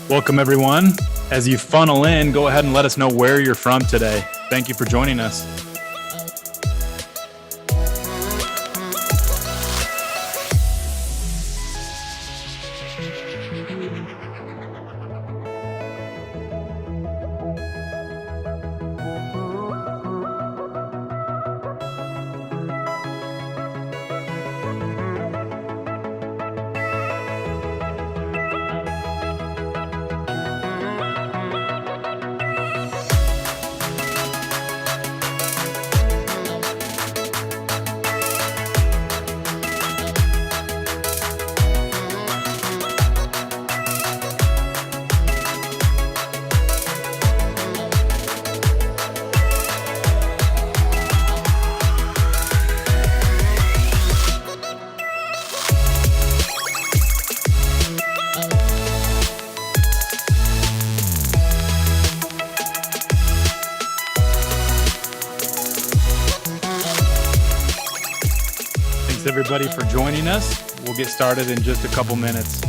Welcome, everyone. As you funnel in, go ahead and let us know where you're from today. Thank you for joining us. Everybody for joining us. We'll get started in just a couple minutes.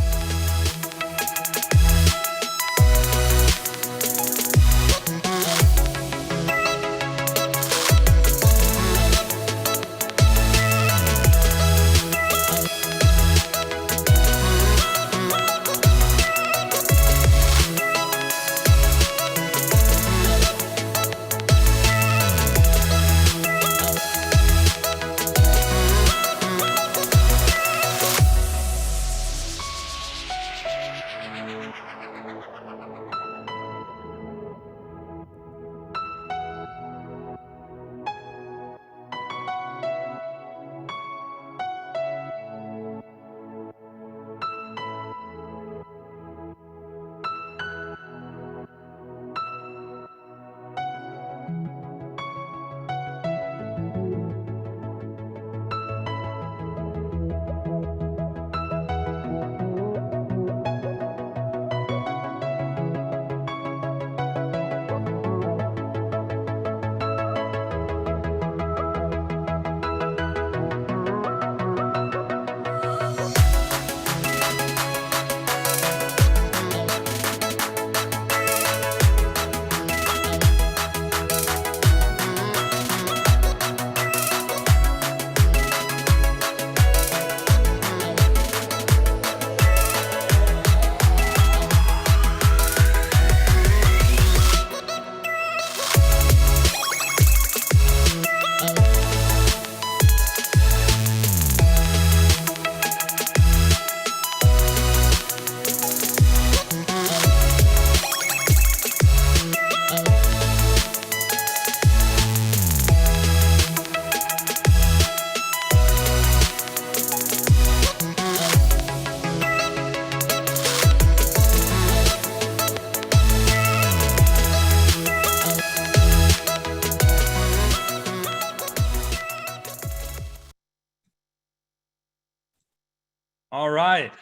All right.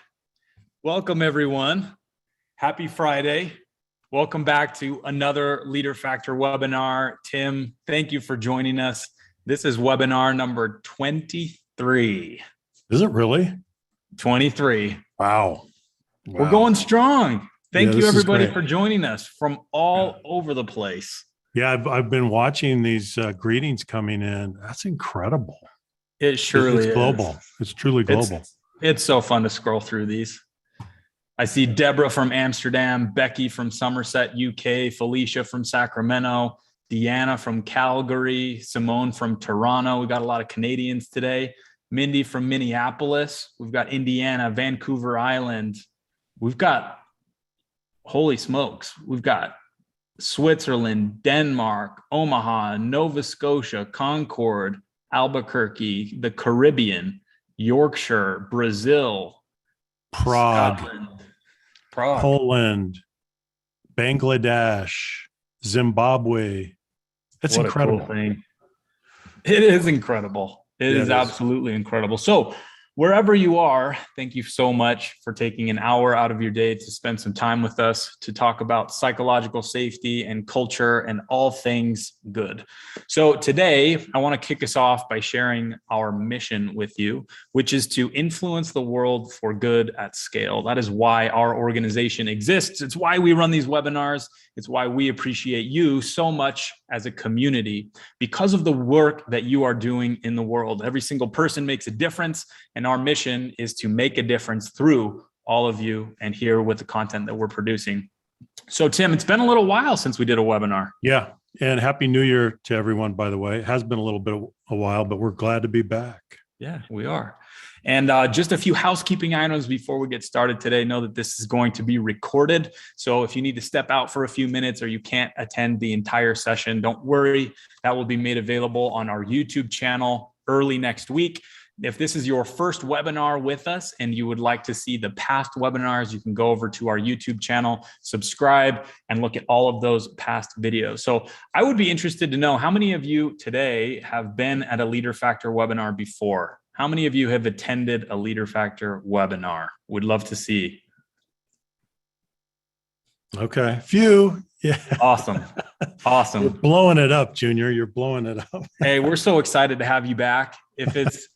Welcome, everyone. Happy Friday. Welcome back to another Leader Factor webinar. Tim, thank you for joining us. This is webinar number 23. Is it really? 23. Wow. We're going strong. Thank you, everybody, for for joining us from all over the place. Yeah, I've been watching these greetings coming in. That's incredible. It surely it's global. It's truly global. It's so fun to scroll through these. I see Deborah from Amsterdam, Becky from Somerset, UK, Felicia from Sacramento, Deanna from Calgary, Simone from Toronto. We got a lot of Canadians today. Mindy from Minneapolis. We've got Indiana, Vancouver Island. We've got, holy smokes, we've got Switzerland, Denmark, Omaha, Nova Scotia, Concord, Albuquerque, the Caribbean, Yorkshire, Brazil, Prague, Scotland, Poland, Bangladesh, Zimbabwe. It's what incredible. A cool thing. It is incredible. It is absolutely incredible. So Wherever you are, thank you so much for taking an hour out of your day to spend some time with us to talk about psychological safety and culture and all things good. So today, I want to kick us off by sharing our mission with you, which is to influence the world for good at scale. That is why our organization exists. It's why we run these webinars. It's why we appreciate you so much as a community because of the work that you are doing in the world. Every single person makes a difference, and our mission is to make a difference through all of you and here with the content that we're producing. So Tim, it's been a little while since we did a webinar. Yeah. And Happy New Year to everyone, by the way. It has been a little bit of a while, but we're glad to be back. Yeah, we are. And just a few housekeeping items before we get started today. Know that this is going to be recorded. So if you need to step out for a few minutes or you can't attend the entire session, don't worry. That will be made available on our YouTube channel early next week. If this is your first webinar with us and you would like to see the past webinars, you can go over to our YouTube channel, subscribe, and look at all of those past videos. So I would be interested to know how many of you today have been at a Leader Factor webinar before? How many of you have attended a Leader Factor webinar? Would love to see. Okay. Few. Yeah. Awesome. Awesome. You're blowing it up, Junior. You're blowing it up. Hey, we're so excited to have you back. If it's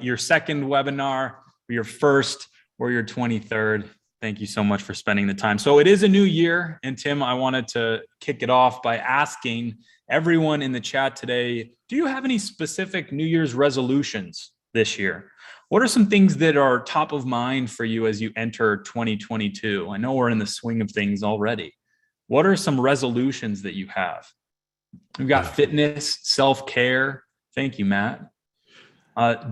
your second webinar, or your first, or your 23rd, thank you so much for spending the time. So it is a new year. And Tim, I wanted to kick it off by asking everyone in the chat today, do you have any specific New Year's resolutions this year? What are some things that are top of mind for you as you enter 2022? I know we're in the swing of things already. What are some resolutions that you have? We've got fitness, self-care. Thank you, Matt.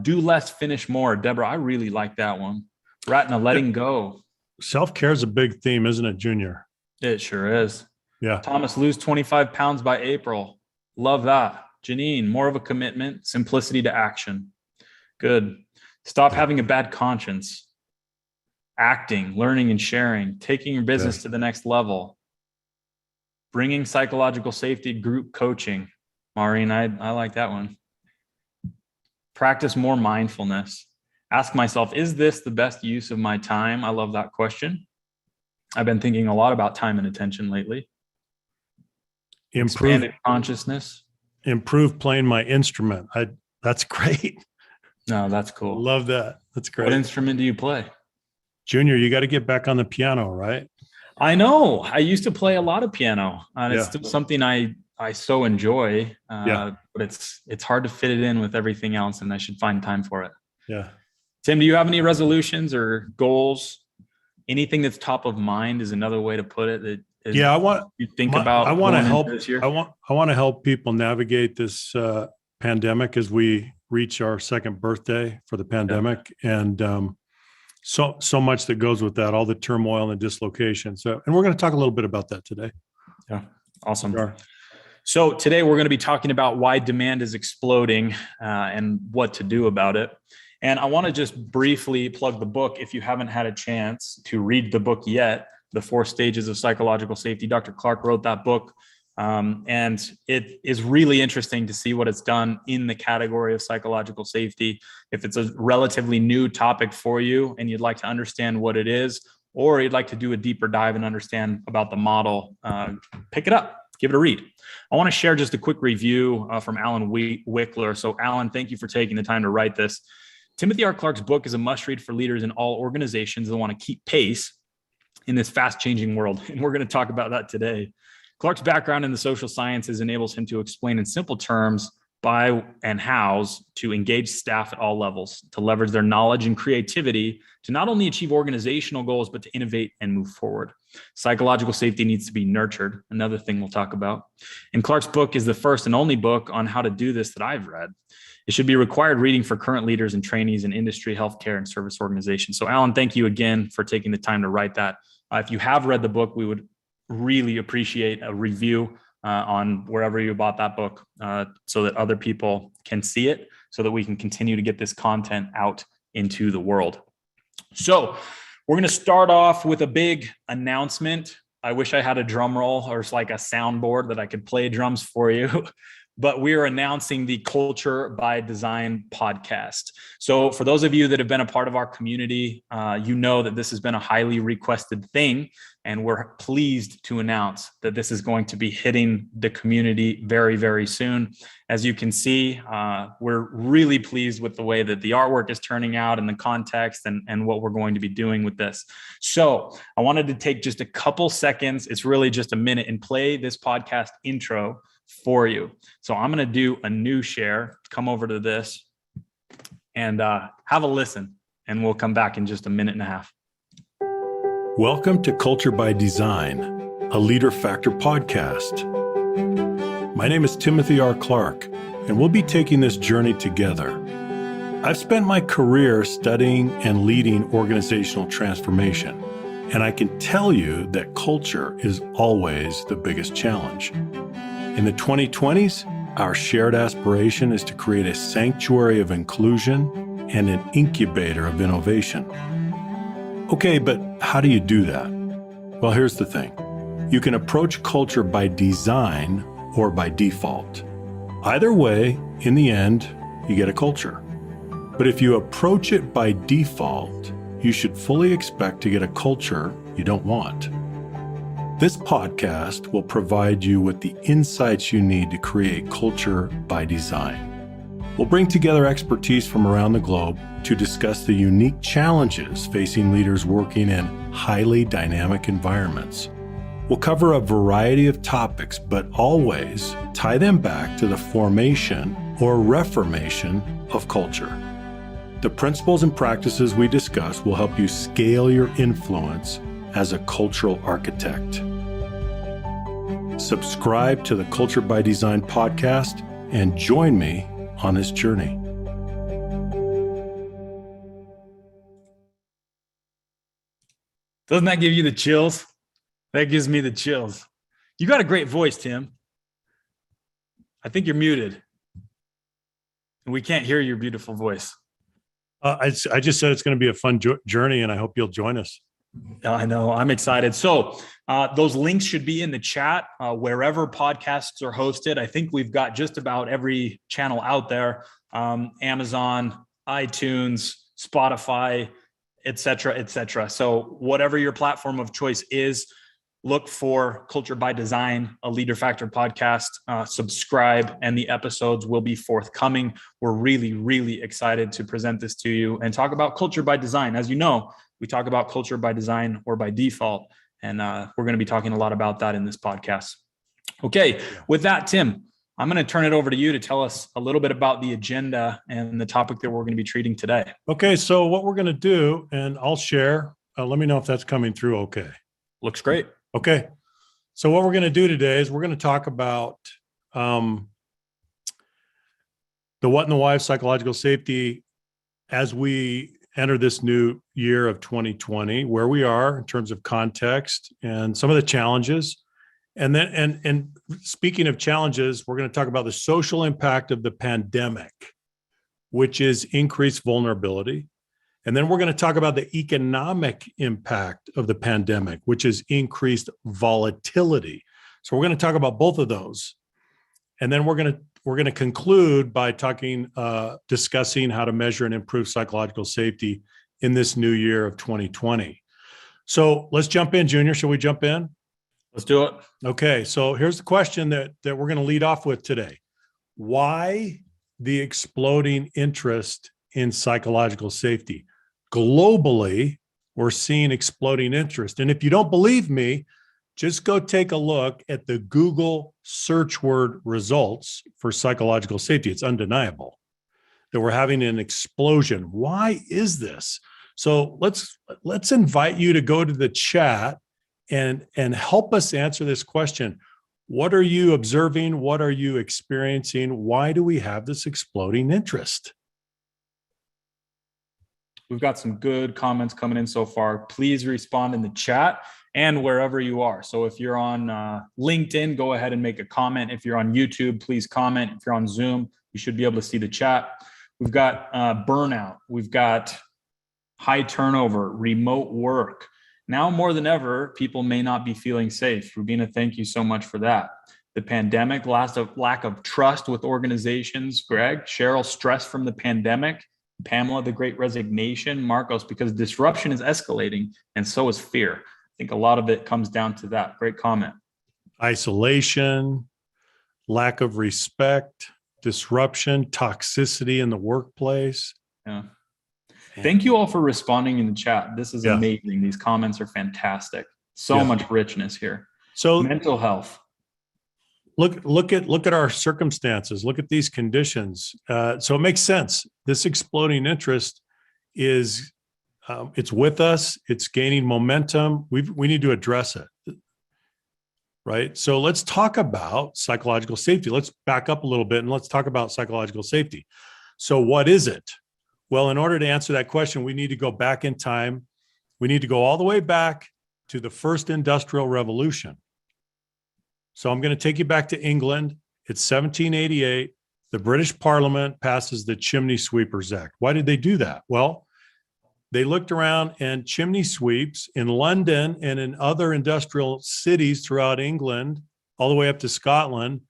Do less, finish more. Deborah, I really like that one. Ratna, letting go. Self-care is a big theme, isn't it, Junior? It sure is. Yeah. Thomas, lose 25 pounds by April. Love that. Janine, more of a commitment, simplicity to action. Good. Stop having a bad conscience. Acting, learning and sharing, taking your business to the next level. Bringing psychological safety, group coaching. Maureen, I like that one. Practice more mindfulness. Ask myself, is this the best use of my time? I love that question. I've been thinking a lot about time and attention lately. Expanded consciousness. Improve playing my instrument. That's great. No, that's cool. Love that. That's great. What instrument do you play? Junior, you got to get back on the piano, right? I know. I used to play a lot of piano, and it's still something I so enjoy. But it's hard to fit it in with everything else, and I should find time for it. Yeah. Tim, do you have any resolutions or goals? Anything that's top of mind is another way to put it. I want you think about. I want to help this year? I want to help people navigate this pandemic as we reach our second birthday for the pandemic, and so much that goes with that, all the turmoil and dislocation. So, and we're going to talk a little bit about that today. Yeah, awesome. Sure. So today we're going to be talking about why demand is exploding and what to do about it. And I want to just briefly plug the book if you haven't had a chance to read the book yet, The 4 Stages of Psychological Safety. Dr. Clark wrote that book. And it is really interesting to see what it's done in the category of psychological safety. If it's a relatively new topic for you and you'd like to understand what it is, or you'd like to do a deeper dive and understand about the model, pick it up, give it a read. I want to share just a quick review from Alan Wickler. So Alan, thank you for taking the time to write this. Timothy R. Clark's book is a must-read for leaders in all organizations that want to keep pace in this fast-changing world. And we're going to talk about that today. Clark's background in the social sciences enables him to explain in simple terms why and hows to engage staff at all levels, to leverage their knowledge and creativity to not only achieve organizational goals, but to innovate and move forward. Psychological safety needs to be nurtured, another thing we'll talk about. And Clark's book is the first and only book on how to do this that I've read. It should be required reading for current leaders and trainees in industry, healthcare, and service organizations. So Alan, thank you again for taking the time to write that. If you have read the book, we would really appreciate a review on wherever you bought that book so that other people can see it, so that we can continue to get this content out into the world. So we're going to start off with a big announcement. I wish I had a drum roll or like a soundboard that I could play drums for you. but we are announcing the Culture by Design podcast. So for those of you that have been a part of our community, you know that this has been a highly requested thing, and we're pleased to announce that this is going to be hitting the community very, very soon. As you can see, we're really pleased with the way that the artwork is turning out and the context and what we're going to be doing with this. So I wanted to take just a couple seconds. It's really just a minute and play this podcast intro for you. So I'm going to do a new share, come over to this and have a listen, and we'll come back in just a minute and a half. Welcome to Culture by Design, a Leader Factor podcast. My name is Timothy R. Clark, and we'll be taking this journey together. I've spent my career studying and leading organizational transformation, and I can tell you that culture is always the biggest challenge. In the 2020s, our shared aspiration is to create a sanctuary of inclusion and an incubator of innovation. Okay, but how do you do that? Well, here's the thing. You can approach culture by design or by default. Either way, in the end, you get a culture. But if you approach it by default, you should fully expect to get a culture you don't want. This podcast will provide you with the insights you need to create culture by design. We'll bring together expertise from around the globe to discuss the unique challenges facing leaders working in highly dynamic environments. We'll cover a variety of topics, but always tie them back to the formation or reformation of culture. The principles and practices we discuss will help you scale your influence as a cultural architect. Subscribe to the Culture by Design podcast and join me on this journey. Doesn't that give you the chills? That gives me the chills. You got a great voice, Tim. I think you're muted. And we can't hear your beautiful voice. I just said it's going to be a fun journey, and I hope you'll join us. I know. I'm excited. So those links should be in the chat wherever podcasts are hosted. I think we've got just about every channel out there, Amazon, iTunes, Spotify, et cetera, et cetera. So whatever your platform of choice is, look for Culture by Design, a Leader Factor podcast, subscribe, and the episodes will be forthcoming. We're really, really excited to present this to you and talk about culture by design. As you know, we talk about culture by design or by default, and we're going to be talking a lot about that in this podcast. Okay, with that, Tim, I'm going to turn it over to you to tell us a little bit about the agenda and the topic that we're going to be treating today. Okay, so what we're going to do, and I'll share, let me know if that's coming through okay. Looks great. Okay, so what we're going to do today is we're going to talk about the what and the why of psychological safety as we enter this new year of 2020, where we are in terms of context and some of the challenges. And then, and speaking of challenges, we're going to talk about the social impact of the pandemic, which is increased vulnerability. And then we're going to talk about the economic impact of the pandemic, which is increased volatility. So we're going to talk about both of those. And then we're going to conclude by discussing how to measure and improve psychological safety in this new year of 2020. So let's jump in, Junior. Shall we jump in? Let's do it. Okay. So here's the question that we're going to lead off with today. Why the exploding interest in psychological safety? Globally, we're seeing exploding interest. And if you don't believe me, just go take a look at the Google search word results for psychological safety. It's undeniable that we're having an explosion. Why is this? So let's invite you to go to the chat and help us answer this question. What are you observing? What are you experiencing? Why do we have this exploding interest? We've got some good comments coming in so far. Please respond in the chat and wherever you are. So if you're on LinkedIn, go ahead and make a comment. If you're on YouTube, please comment. If you're on Zoom, you should be able to see the chat. We've got burnout. We've got high turnover, remote work. Now more than ever, people may not be feeling safe. Rubina, thank you so much for that. The pandemic, lack of trust with organizations. Greg, Cheryl, stress from the pandemic. Pamela, the great resignation. Marcos, because disruption is escalating and so is fear. I think a lot of it comes down to that. Great comment. Isolation, lack of respect, disruption, toxicity in the workplace. Yeah. Thank you all for responding in the chat. This is Yeah. amazing. These comments are fantastic. So much richness here. So mental health. Look at our circumstances. Look at these conditions. So it makes sense. This exploding interest is it's with us. It's gaining momentum. We need to address it, right? So let's talk about psychological safety. Let's back up a little bit and let's talk about psychological safety. So what is it? Well, in order to answer that question, we need to go back in time. We need to go all the way back to the first industrial revolution. So I'm going to take you back to England. It's 1788. The British Parliament passes the Chimney Sweepers Act. Why did they do that? Well, they looked around and chimney sweeps in London and in other industrial cities throughout England, all the way up to Scotland.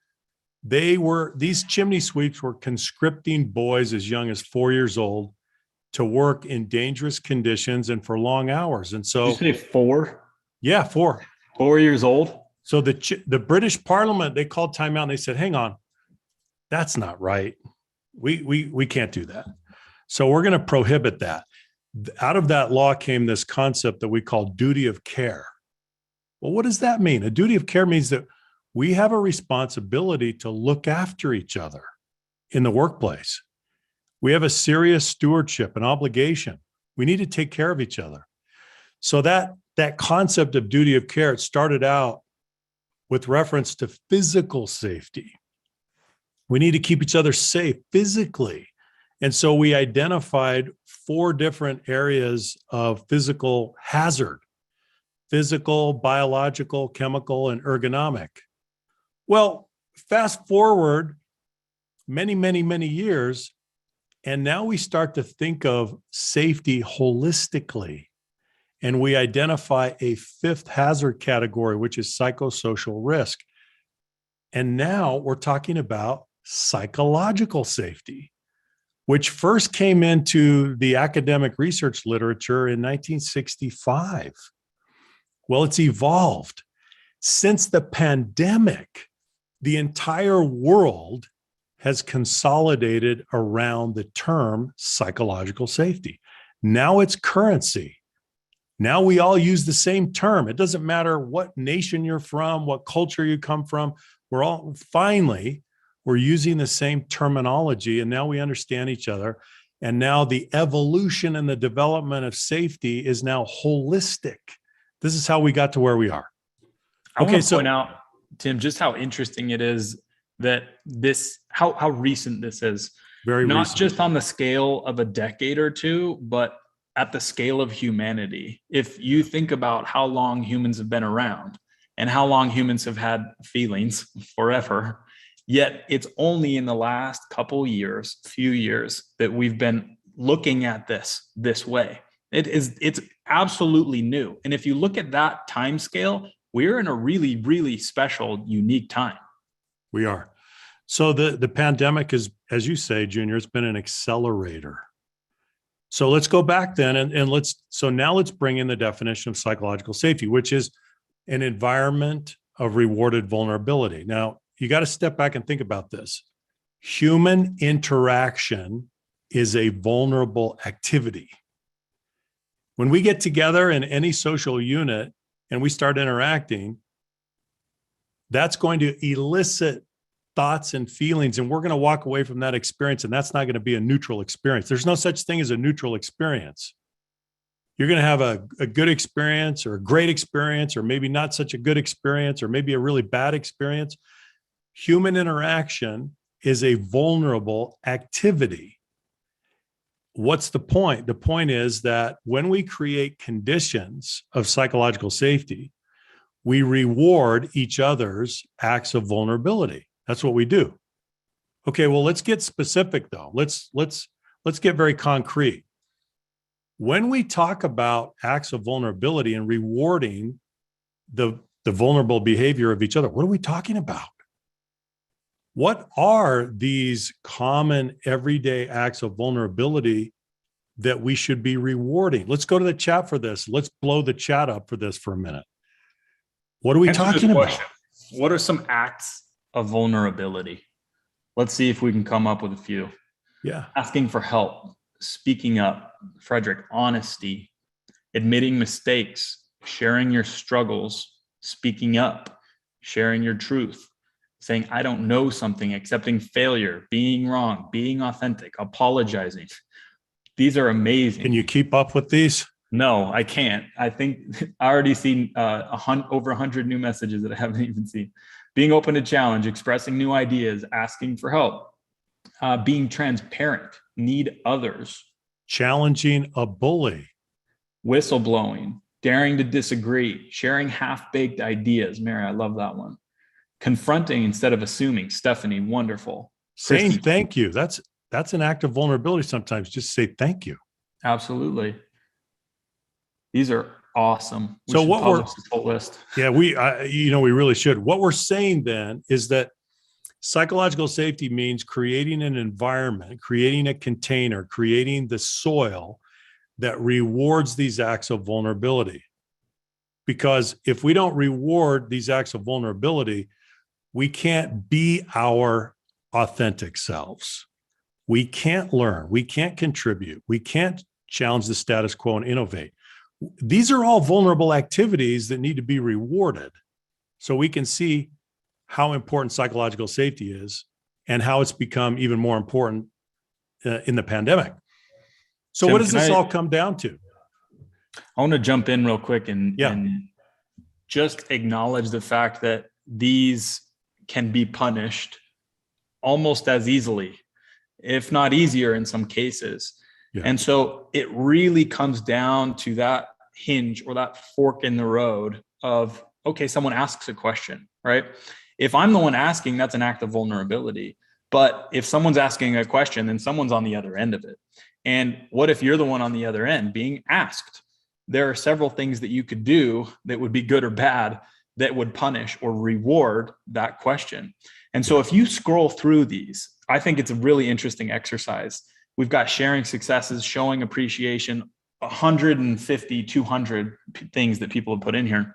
These chimney sweeps were conscripting boys as young as 4 years old to work in dangerous conditions and for long hours. And so, did you say 4? Yeah, 4. 4 years old. So the British Parliament, they called time out and they said, hang on, that's not right. We can't do that. So we're going to prohibit that. Out of that law came this concept that we call duty of care. Well, what does that mean? A duty of care means that we have a responsibility to look after each other in the workplace. We have a serious stewardship, an obligation. We need to take care of each other. So that concept of duty of care, it started out with reference to physical safety. We need to keep each other safe physically. And so we identified 4 different areas of physical hazard: physical, biological, chemical, and ergonomic. Well, fast forward many, many, many years, and now we start to think of safety holistically. And we identify a 5th hazard category, which is psychosocial risk. And now we're talking about psychological safety, which first came into the academic research literature in 1965. Well, it's evolved. Since the pandemic, the entire world has consolidated around the term psychological safety. Now it's currency. Now we all use the same term. It doesn't matter what nation you're from, what culture you come from. We're using the same terminology, and now we understand each other. And now the evolution and the development of safety is now holistic. This is how we got to where we are. I want to point out, Tim, just how interesting it is that how recent this is. Very Not recent. just on the scale of a decade or two, but at the scale of humanity. If you think about how long humans have been around and how long humans have had feelings forever, yet it's only in the last few years that we've been looking at this way. It's absolutely new. And if you look at that time scale, we're in a really, really special, unique time. We are. So the pandemic is, as you say, Junior, it's been an accelerator. So let's go back then and now let's bring in the definition of psychological safety, which is an environment of rewarded vulnerability. Now, you got to step back and think about this. Human interaction is a vulnerable activity. When we get together in any social unit and we start interacting, that's going to elicit thoughts and feelings, and we're going to walk away from that experience, and that's not going to be a neutral experience. There's no such thing as a neutral experience. You're going to have a good experience or a great experience, or maybe not such a good experience, or maybe a really bad experience. Human interaction is a vulnerable activity. What's the point? The point is that when we create conditions of psychological safety, we reward each other's acts of vulnerability. That's what we do. Okay, well, let's get specific though. Let's get very concrete. When we talk about acts of vulnerability and rewarding the vulnerable behavior of each other, what are we talking about? What are these common everyday acts of vulnerability that we should be rewarding? Let's go to the chat for this. Let's blow the chat up for this for a minute. What are we Answer this talking about? question. What are some acts of vulnerability? Let's see if we can come up with a few. Yeah. Asking for help, speaking up, Frederick, honesty, admitting mistakes, sharing your struggles, speaking up, sharing your truth, saying, I don't know something, accepting failure, being wrong, being authentic, apologizing. These are amazing. Can you keep up with these? No, I can't. I think I already seen over 100 new messages that I haven't even seen. Being open to challenge, expressing new ideas, asking for help, being transparent, need others, challenging a bully, whistleblowing, daring to disagree, sharing half-baked ideas. Mary, I love that one. Confronting instead of assuming. Stephanie, wonderful. saying Christy, thank you. That's an act of vulnerability sometimes. Just say thank you. absolutely. These are awesome. So what publish this whole list. Yeah, we really should. What we're saying then is that psychological safety means creating an environment, creating a container, creating the soil that rewards these acts of vulnerability. Because if we don't reward these acts of vulnerability, we can't be our authentic selves. We can't learn. We can't contribute. We can't challenge the status quo and innovate. These are all vulnerable activities that need to be rewarded so we can see how important psychological safety is and how it's become even more important in the pandemic. So Tim, what does this all come down to? I want to jump in real quick and just acknowledge the fact that these can be punished almost as easily, if not easier in some cases. Yeah. And so it really comes down to that hinge or that fork in the road of, okay, someone asks a question, right? If I'm the one asking, that's an act of vulnerability. But if someone's asking a question, then someone's on the other end of it. And what if you're the one on the other end being asked? There are several things that you could do that would be good or bad that would punish or reward that question. And so if you scroll through these, I think it's a really interesting exercise. We've got sharing successes, showing appreciation, 150, 200 things that people have put in here.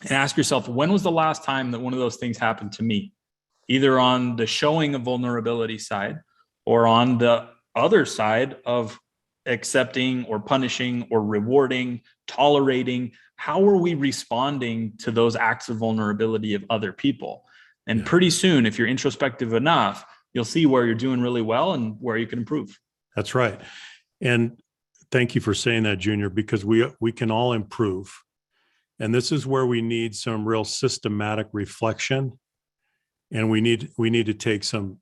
And ask yourself, when was the last time that one of those things happened to me? Either on the showing of vulnerability side or on the other side of accepting or punishing or rewarding, tolerating. How are we responding to those acts of vulnerability of other people? And pretty soon, if you're introspective enough, you'll see where you're doing really well and where you can improve. That's right. And thank you for saying that, Junior, because we can all improve. And this is where we need some real systematic reflection. And we need to take some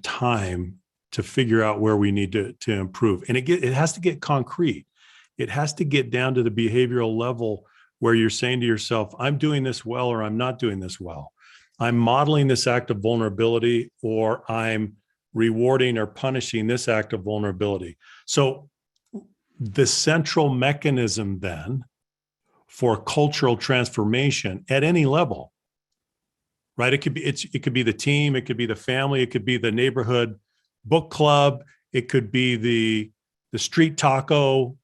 time to figure out where we need to improve. And it has to get concrete. It has to get down to the behavioral level where you're saying to yourself, I'm doing this well, or I'm not doing this well. I'm modeling this act of vulnerability, or I'm rewarding or punishing this act of vulnerability. So the central mechanism then for cultural transformation at any level, right? It could be the team, it could be the family, it could be the neighborhood book club, it could be the street taco,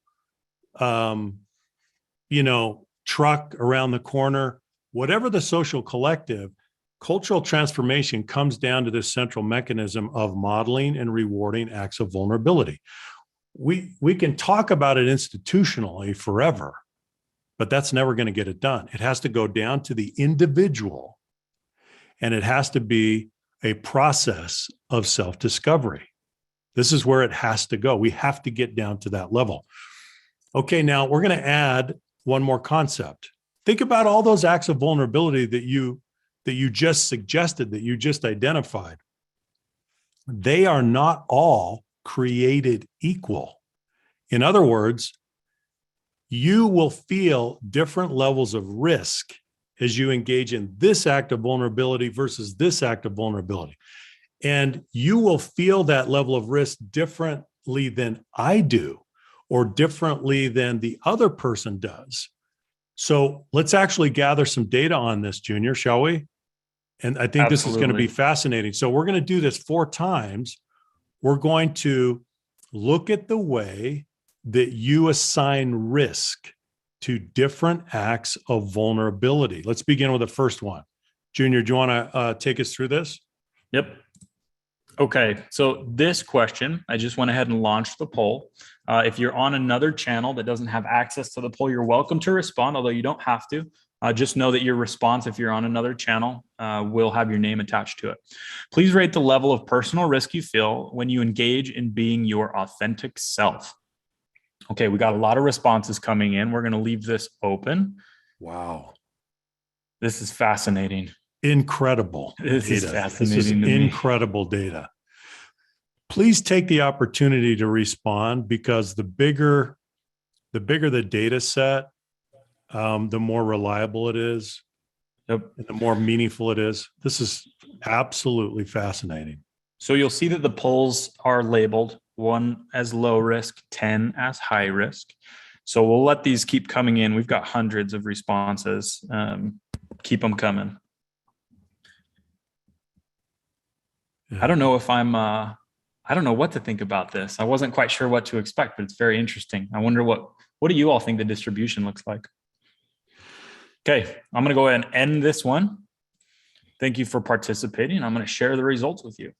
truck around the corner. Whatever the social collective, cultural transformation comes down to this central mechanism of modeling and rewarding acts of vulnerability. We can talk about it institutionally forever, but that's never going to get it done. It has to go down to the individual, and it has to be a process of self-discovery. This is where it has to go. We have to get down to that level. Okay, now we're going to add one more concept. Think about all those acts of vulnerability that you just suggested, that you just identified. They are not all created equal. In other words, you will feel different levels of risk as you engage in this act of vulnerability versus this act of vulnerability. And you will feel that level of risk differently than I do, or differently than the other person does. So let's actually gather some data on this, Junior, shall we? And I think this is going to be Absolutely. fascinating. So we're going to do this 4 times. We're going to look at the way that you assign risk to different acts of vulnerability. Let's begin with the first one. Junior, do you want to take us through this? Yep. Okay, so this question, I just went ahead and launched the poll. If you're on another channel that doesn't have access to the poll, you're welcome to respond, although you don't have to. Just know that your response, if you're on another channel, will have your name attached to it. Please rate the level of personal risk you feel when you engage in being your authentic self. Okay, we got a lot of responses coming in. We're going to leave this open. Wow. This is fascinating. Incredible This data. is This is fascinating to me. incredible data. Please take the opportunity to respond, because the bigger the data set, the more reliable it is, Yep. and the more meaningful it is. This is absolutely fascinating. So you'll see that the polls are labeled 1 as low risk, 10 as high risk. So we'll let these keep coming in. We've got hundreds of responses. Keep them coming. Yeah. I don't know if I don't know what to think about this. I wasn't quite sure what to expect, but it's very interesting. I wonder what do you all think the distribution looks like? Okay, I'm going to go ahead and end this one. Thank you for participating. I'm going to share the results with you.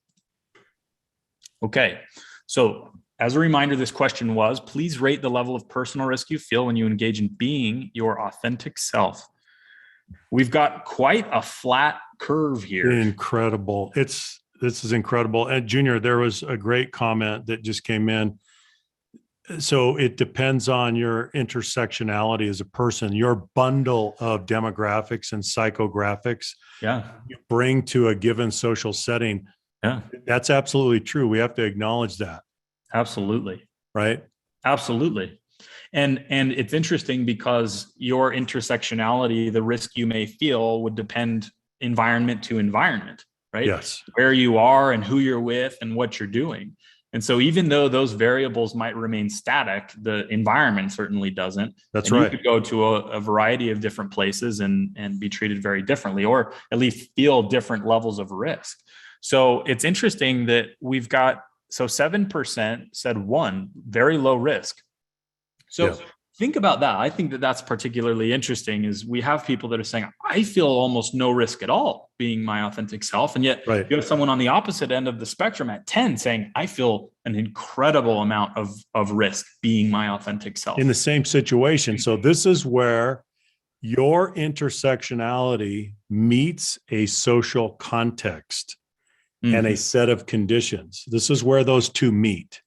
Okay, so as a reminder, this question was, please rate the level of personal risk you feel when you engage in being your authentic self. We've got quite a flat curve here. Incredible. This is incredible. And Junior, there was a great comment that just came in. So it depends on your intersectionality as a person, your bundle of demographics and psychographics you bring to a given social setting. Yeah. That's absolutely true. We have to acknowledge that. Absolutely. Right? Absolutely. And it's interesting because your intersectionality, the risk you may feel, would depend environment to environment, right? Yes. Where you are and who you're with and what you're doing. And so even though those variables might remain static, the environment certainly doesn't. That's and right. You could go to a variety of different places and be treated very differently, or at least feel different levels of risk. So it's interesting that we've got, so 7% said 1, very low risk. So think about that. I think that that's particularly interesting, is we have people that are saying, I feel almost no risk at all being my authentic self. And yet you have someone on the opposite end of the spectrum at 10 saying, I feel an incredible amount of risk being my authentic self. In the same situation. So this is where your intersectionality meets a social context and a set of conditions. This is where those two meet.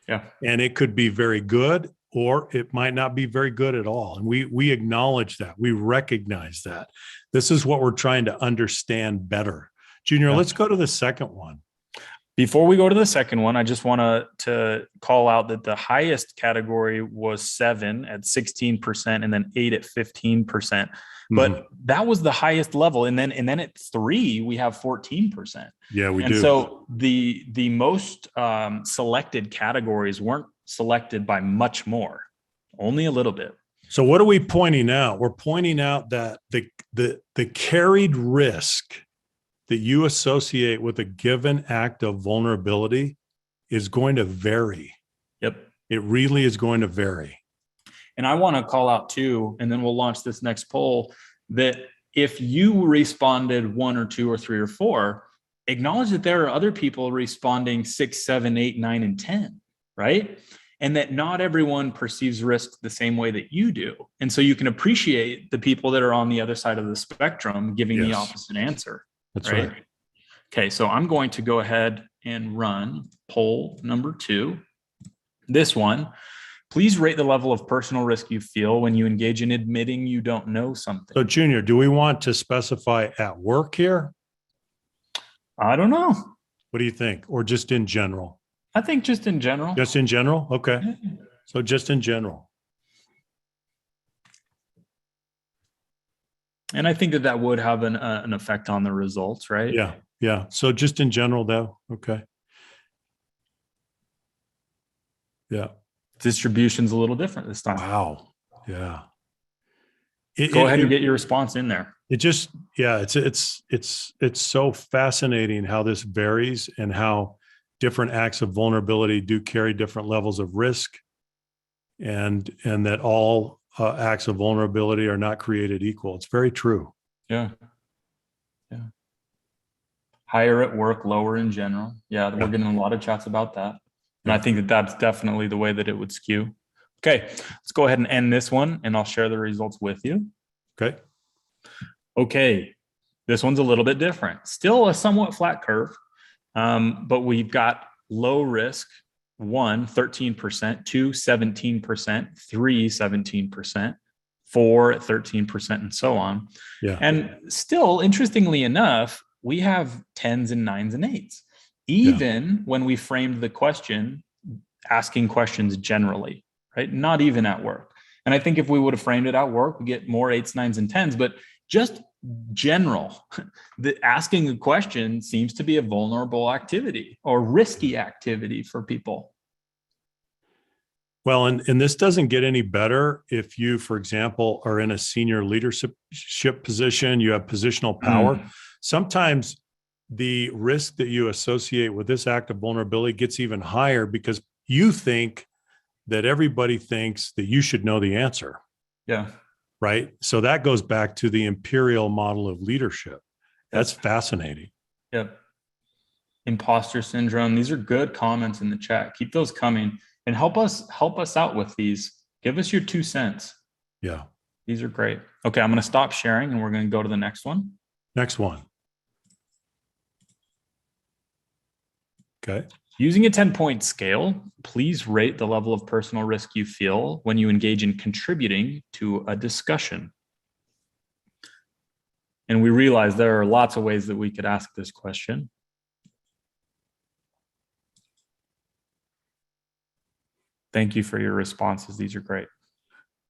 Yeah. And it could be very good, or it might not be very good at all. And we acknowledge that. We recognize that. This is what we're trying to understand better. Junior, let's go to the second one. Before we go to the second one, I just want to call out that the highest category was 7 at 16% and then 8 at 15%. But that was the highest level. And then at 3, we have 14%. Yeah, we do. And so the most selected categories weren't selected by much more, only a little bit. So what are we pointing out? We're pointing out that the carried risk that you associate with a given act of vulnerability is going to vary. Yep. It really is going to vary. And I want to call out too, and then we'll launch this next poll, that if you responded 1 or 2 or 3 or 4, acknowledge that there are other people responding 6, 7, 8, 9, and 10, right? And that not everyone perceives risk the same way that you do. And so you can appreciate the people that are on the other side of the spectrum giving the opposite answer. That's right. Okay, so I'm going to go ahead and run poll number 2. This one, please rate the level of personal risk you feel when you engage in admitting you don't know something. So Junior, do we want to specify at work here? I don't know. What do you think? Or just in general? I think just in general. Just in general? Okay. So just in general. And I think that would have an effect on the results, right? Yeah. Yeah. So just in general though. Okay. Yeah. Distribution's a little different this time. Wow. Yeah. Go ahead and get your response in there. It just, yeah, it's so fascinating how this varies and how different acts of vulnerability do carry different levels of risk, and that all acts of vulnerability are not created equal. It's very true. Yeah. Yeah. Higher at work, lower in general. Yeah, we're getting a lot of chats about that. And I think that that's definitely the way that it would skew. Okay, let's go ahead and end this one, and I'll share the results with you. Okay. Okay, this one's a little bit different. Still a somewhat flat curve, but we've got low risk, 1, 13%, 2, 17%, 3, 17%, 4, 13%, and so on. Yeah. And still, interestingly enough, we have 10s and 9s and 8s, even when we framed the question, asking questions generally, right? Not even at work. And I think if we would have framed it at work, we get more 8s, 9s, and 10s, but just general, the asking a question seems to be a vulnerable activity or risky activity for people. Well, and this doesn't get any better if you, for example, are in a senior leadership position, you have positional power. Sometimes the risk that you associate with this act of vulnerability gets even higher because you think that everybody thinks that you should know the answer. Yeah. Right. So that goes back to the imperial model of leadership. That's fascinating. Yep. Imposter syndrome. These are good comments in the chat. Keep those coming and help us out with these. Give us your 2 cents. Yeah. These are great. Okay. I'm going to stop sharing and we're going to go to the next one. Next one. Okay. Using a 10-point scale, please rate the level of personal risk you feel when you engage in contributing to a discussion. And we realize there are lots of ways that we could ask this question. Thank you for your responses. These are great.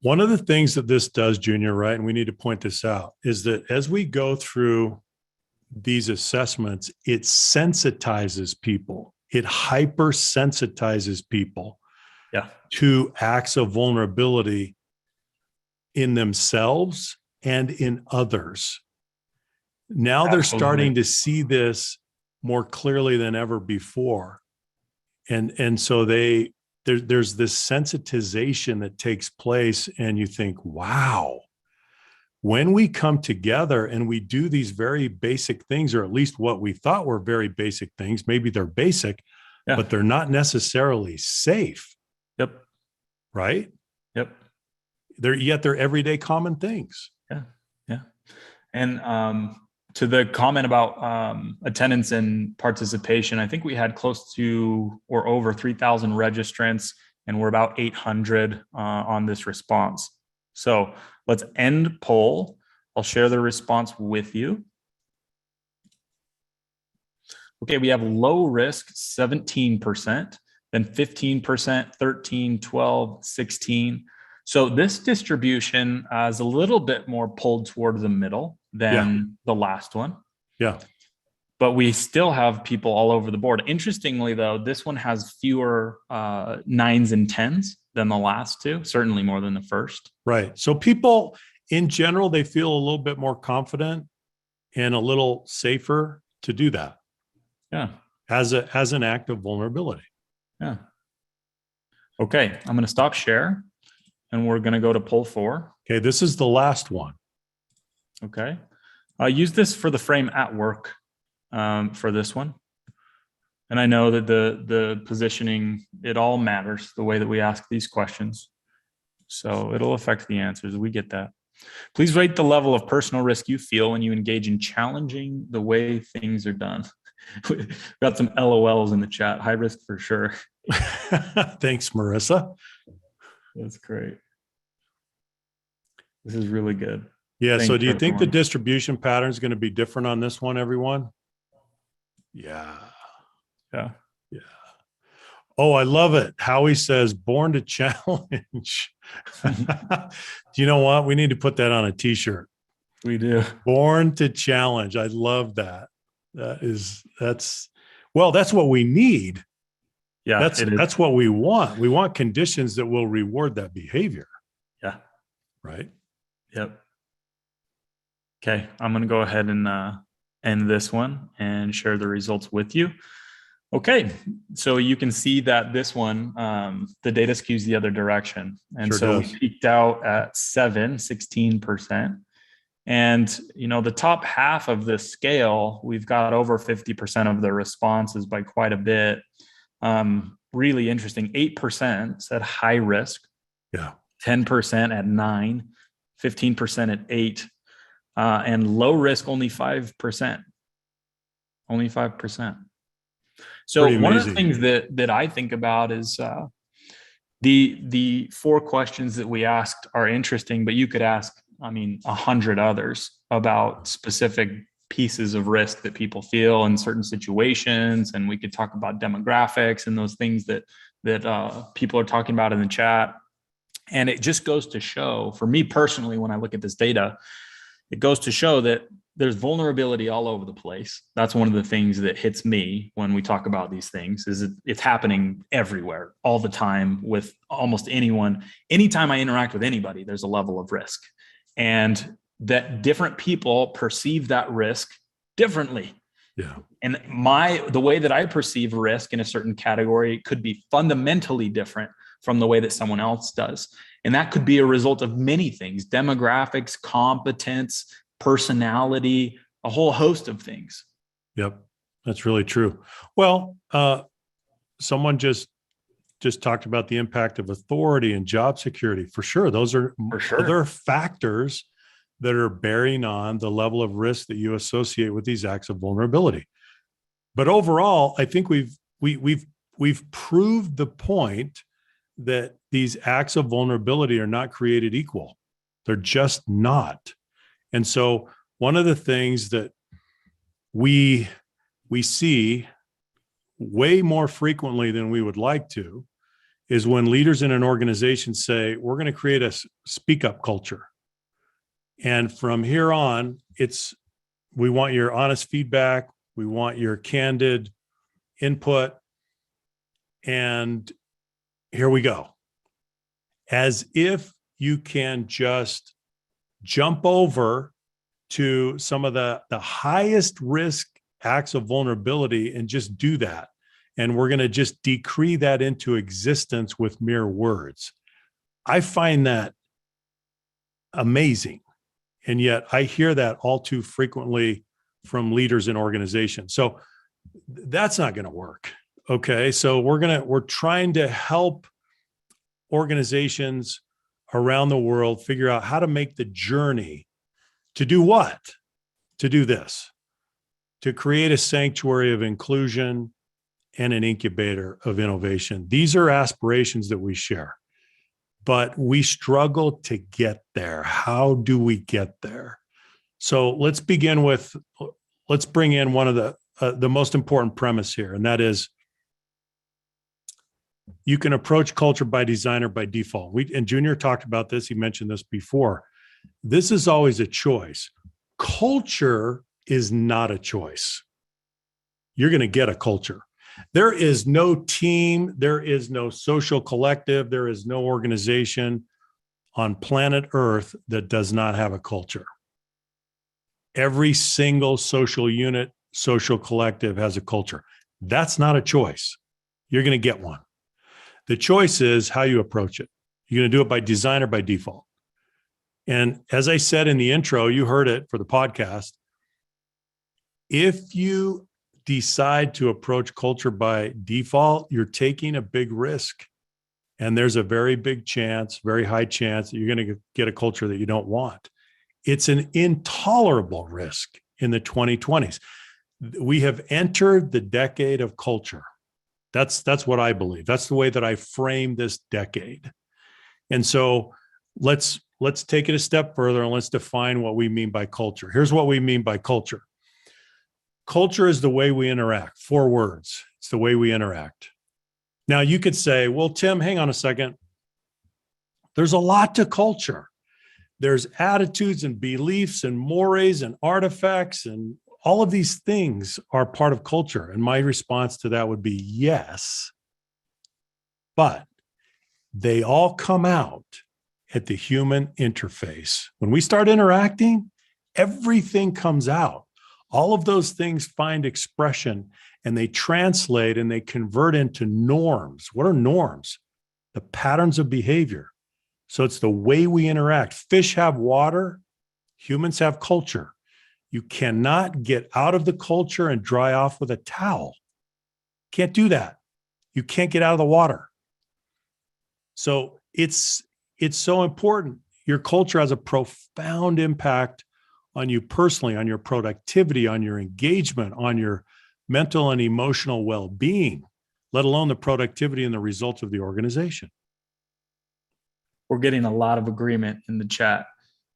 One of the things that this does, Junior, right, and we need to point this out, is that as we go through these assessments, it sensitizes people. It hypersensitizes people to acts of vulnerability in themselves and in others. Now they're starting to see this more clearly than ever before. And so there's this sensitization that takes place, and you think, wow, when we come together and we do these very basic things, or at least what we thought were very basic things, maybe they're basic, but they're not necessarily safe. Yep. Right? Yep. They're everyday common things. Yeah. Yeah. And to the comment about attendance and participation, I think we had close to or over 3,000 registrants, and we're about 800 on this response. So let's end poll. I'll share the response with you. Okay, we have low risk, 17%, then 15%, 13, 12, 16. So this distribution is a little bit more pulled toward the middle than the last one. Yeah. But we still have people all over the board. Interestingly, though, this one has fewer 9s and 10s than the last two, certainly more than the first. Right. So people in general, they feel a little bit more confident and a little safer to do that. Yeah. As an act of vulnerability. Yeah. Okay. I'm going to stop share and we're going to go to poll 4. Okay. This is the last one. Okay. Use this for the frame at work for this one. And I know that the positioning, it all matters, the way that we ask these questions. So it'll affect the answers. We get that. Please rate the level of personal risk you feel when you engage in challenging the way things are done. We've got some LOLs in the chat. High risk for sure. Thanks, Marissa. That's great. This is really good. Yeah. Thanks, So do you think the everyone. distribution pattern is going to be different on this one, everyone? Yeah. Yeah. Yeah. Oh, I love it. Howie says, born to challenge. Do you know what? We need to put that on a t-shirt. We do. Born to challenge. I love that. That's what we need. Yeah. That's what we want. We want conditions that will reward that behavior. Yeah. Right. Yep. Okay, I'm going to go ahead and end this one and share the results with you. Okay, so you can see that this one, the data skews the other direction. And Sure so does. we peaked out at 16%. And, the top half of this scale, we've got over 50% of the responses by quite a bit. Really interesting. 8% said high risk. Yeah. 10% at 9, 15% at 8, and low risk only 5%. Only 5%. So Pretty one of the amazing. things that I think about is the 4 questions that we asked are interesting, but you could ask, 100 others about specific pieces of risk that people feel in certain situations, and we could talk about demographics and those things that people are talking about in the chat. And it just goes to show, for me personally, when I look at this data, it goes to show that there's vulnerability all over the place. That's one of the things that hits me when we talk about these things, is it's happening everywhere, all the time, with almost anyone. Anytime I interact with anybody, there's a level of risk, and that different people perceive that risk differently. Yeah. And the way that I perceive risk in a certain category could be fundamentally different from the way that someone else does. And that could be a result of many things: demographics, competence, personality, a whole host of things. Yep. That's really true. Well, someone just talked about the impact of authority and job security. For sure. Those are For sure. other factors that are bearing on the level of risk that you associate with these acts of vulnerability. But overall, I think we've proved the point that these acts of vulnerability are not created equal. They're just not. And so one of the things that we see way more frequently than we would like to is when leaders in an organization say, we're going to create a speak up culture. And from here on, we want your honest feedback. We want your candid input. And here we go. As if you can just jump over to some of the highest risk acts of vulnerability and just do that. And we're going to just decree that into existence with mere words. I find that amazing. And yet I hear that all too frequently from leaders in organizations. So that's not going to work. Okay. So we're trying to help organizations around the world figure out how to make the journey to do what? To do this, to create a sanctuary of inclusion and an incubator of innovation. These are aspirations that we share, but we struggle to get there. How do we get there? So let's bring in one of the most important premise here, and that is, you can approach culture by design or by default. And Junior talked about this. He mentioned this before. This is always a choice. Culture is not a choice. You're going to get a culture. There is no team. There is no social collective. There is no organization on planet Earth that does not have a culture. Every single social unit, social collective has a culture. That's not a choice. You're going to get one. The choice is how you approach it. You're going to do it by design or by default. And as I said in the intro, you heard it for the podcast. If you decide to approach culture by default, you're taking a big risk. And there's a very big chance, very high chance that you're going to get a culture that you don't want. It's an intolerable risk in the 2020s. We have entered the decade of culture. That's what I believe. That's the way that I frame this decade. And so let's take it a step further and let's define what we mean by culture. Here's what we mean by culture. Culture is the way we interact. 4 words. It's the way we interact. Now you could say, well, Tim, hang on a second. There's a lot to culture. There's attitudes and beliefs and mores and artifacts, and all of these things are part of culture. And my response to that would be yes, but they all come out at the human interface. When we start interacting, everything comes out. All of those things find expression and they translate and they convert into norms. What are norms? The patterns of behavior. So it's the way we interact. Fish have water, humans have culture. You cannot get out of the culture and dry off with a towel. Can't do that. You can't get out of the water. So it's so important. Your culture has a profound impact on you personally, on your productivity, on your engagement, on your mental and emotional well-being, let alone the productivity and the results of the organization. We're getting a lot of agreement in the chat.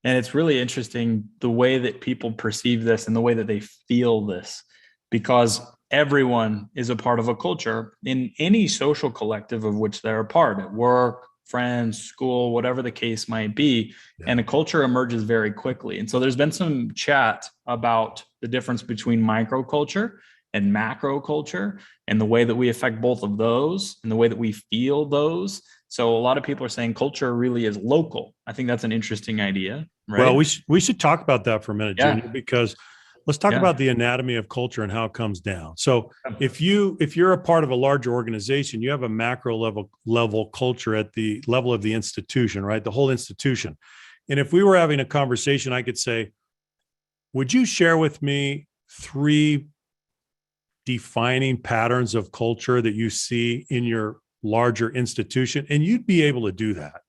And it's really interesting the way that people perceive this and the way that they feel this, because everyone is a part of a culture in any social collective of which they're a part, at work, friends, school, whatever the case might be. Yeah. And a culture emerges very quickly. And so there's been some chat about the difference between microculture and macroculture and the way that we affect both of those and the way that we feel those. So a lot of people are saying culture really is local. I think that's an interesting idea, right? Well, we should talk about that for a minute, Junior, because let's talk about the anatomy of culture and how it comes down. So if you're a part of a larger organization, you have a macro level culture at the level of the institution, right? The whole institution. And if we were having a conversation, I could say, would you share with me 3 defining patterns of culture that you see in your larger institution? And you'd be able to do that.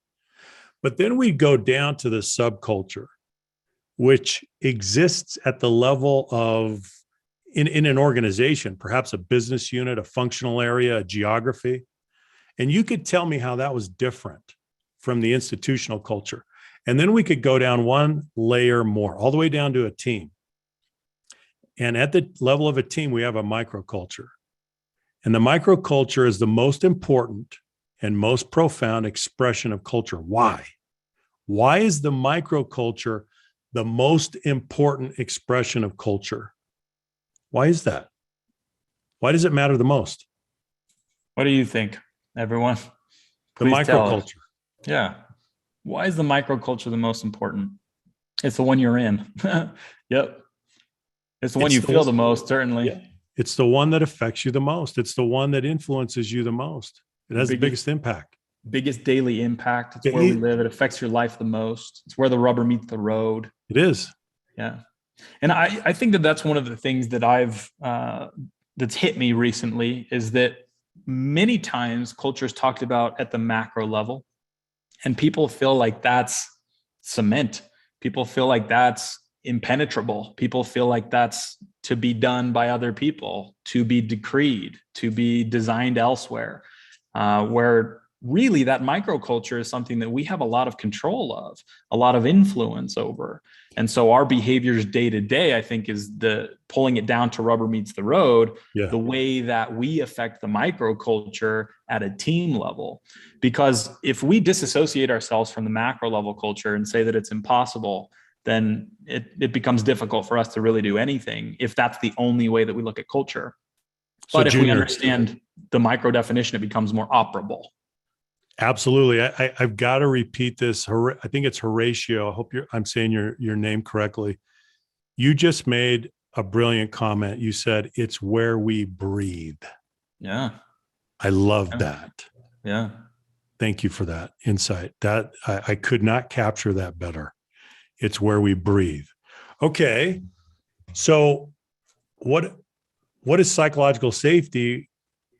But then we'd go down to the subculture, which exists at the level of, in an organization, perhaps a business unit, a functional area, a geography. And you could tell me how that was different from the institutional culture. And then we could go down one layer more, all the way down to a team. And at the level of a team, we have a microculture. And the microculture is the most important and most profound expression of culture. Why? Why is the microculture the most important expression of culture? Why is that? Why does it matter the most? What do you think, everyone? The microculture. Yeah. Why is the microculture the most important? It's the one you're in. Yep. It's the one you feel the most, certainly. Yeah. It's the one that affects you the most. It's the one that influences you the most. It has the biggest impact. Biggest daily impact. It's where we live. It affects your life the most. It's where the rubber meets the road. It is. Yeah. And I think that that's one of the things that that's hit me recently, is that many times culture is talked about at the macro level, and people feel like that's cement. People feel like that's impenetrable. People feel like that's to be done by other people, to be decreed, to be designed elsewhere, where really that microculture is something that we have a lot of control of, a lot of influence over. And so our behaviors day to day, I think, is the pulling it down to rubber meets the road, the way that we affect the microculture at a team level. Because if we disassociate ourselves from the macro level culture and say that it's impossible, then it becomes difficult for us to really do anything if that's the only way that we look at culture. But if we understand the micro definition, it becomes more operable. Absolutely. I've got to repeat this. I think it's Horatio. I hope I'm saying your name correctly. You just made a brilliant comment. You said, it's where we breathe. Yeah. I love that. Yeah. Thank you for that insight. That I could not capture that better. It's where we breathe. Okay. So what is psychological safety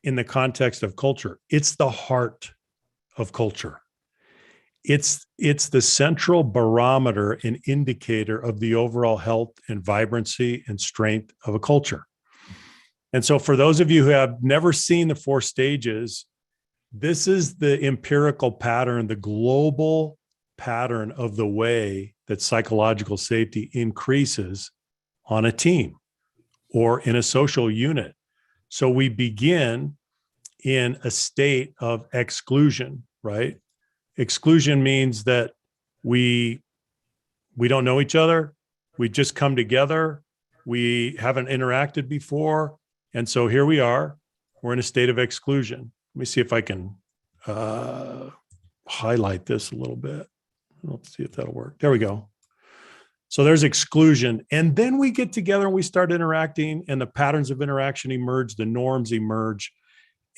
in the context of culture? It's the heart of culture. It's the central barometer and indicator of the overall health and vibrancy and strength of a culture. And so for those of you who have never seen the 4 stages, this is the empirical pattern, the global pattern of the way that psychological safety increases on a team or in a social unit. So we begin in a state of exclusion, right? Exclusion means that we don't know each other. We just come together. We haven't interacted before. And so here we are. We're in a state of exclusion. Let me see if I can highlight this a little bit. Let's see if that'll work. There we go. So there's exclusion. And then we get together and we start interacting, and the patterns of interaction emerge, the norms emerge.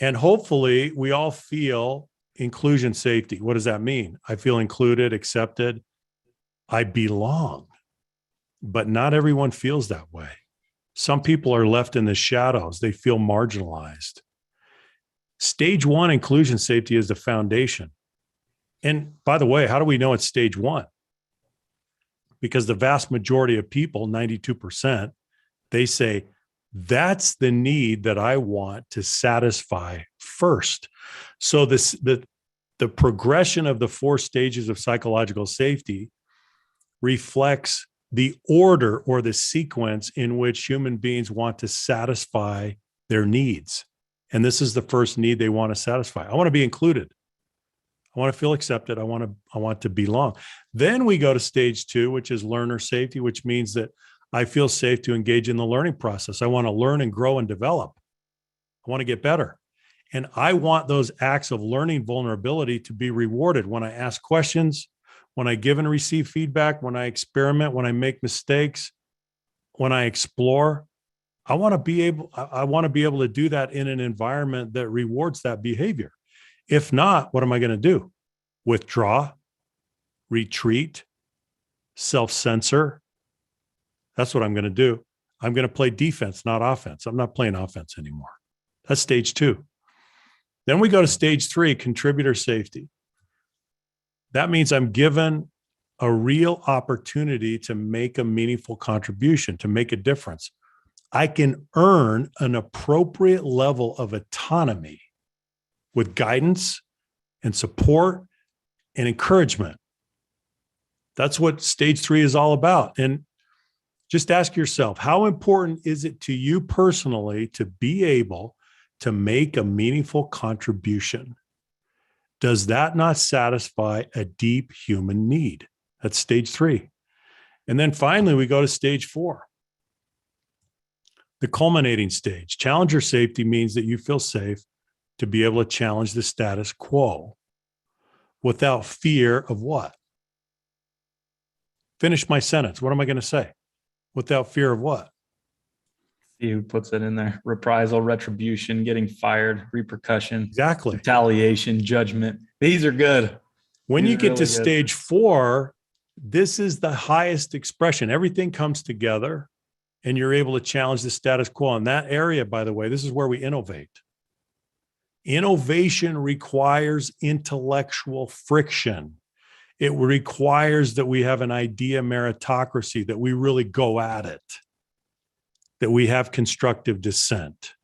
And hopefully we all feel inclusion safety. What does that mean? I feel included, accepted. I belong. But not everyone feels that way. Some people are left in the shadows. They feel marginalized. Stage one inclusion safety is the foundation. And by the way, how do we know it's stage one? Because the vast majority of people, 92%, they say, that's the need that I want to satisfy first. So the progression of the 4 stages of psychological safety reflects the order or the sequence in which human beings want to satisfy their needs. And this is the first need they want to satisfy. I want to be included. I want to feel accepted. I want to belong. Then we go to stage 2, which is learner safety, which means that I feel safe to engage in the learning process. I want to learn and grow and develop. I want to get better. And I want those acts of learning vulnerability to be rewarded when I ask questions, when I give and receive feedback, when I experiment, when I make mistakes, when I explore. I want to be able to do that in an environment that rewards that behavior. If not, what am I going to do? Withdraw, retreat, self-censor. That's what I'm going to do. I'm going to play defense, not offense. I'm not playing offense anymore. That's stage 2. Then we go to stage 3, contributor safety. That means I'm given a real opportunity to make a meaningful contribution, to make a difference. I can earn an appropriate level of autonomy with guidance and support and encouragement. That's what stage 3 is all about. And just ask yourself, how important is it to you personally to be able to make a meaningful contribution? Does that not satisfy a deep human need? That's stage 3. And then finally, we go to stage 4. The culminating stage. Challenger safety means that you feel safe to be able to challenge the status quo without fear of what? Finish my sentence. What am I going to say? Without fear of what? See who puts it in there. Reprisal, retribution, getting fired, repercussion, Exactly. retaliation, judgment. These are good. When These you are get really to good. stage 4, this is the highest expression. Everything comes together and you're able to challenge the status quo. In that area, by the way, this is where we innovate. Innovation requires intellectual friction. It requires that we have an idea meritocracy, that we really go at it, that we have constructive dissent,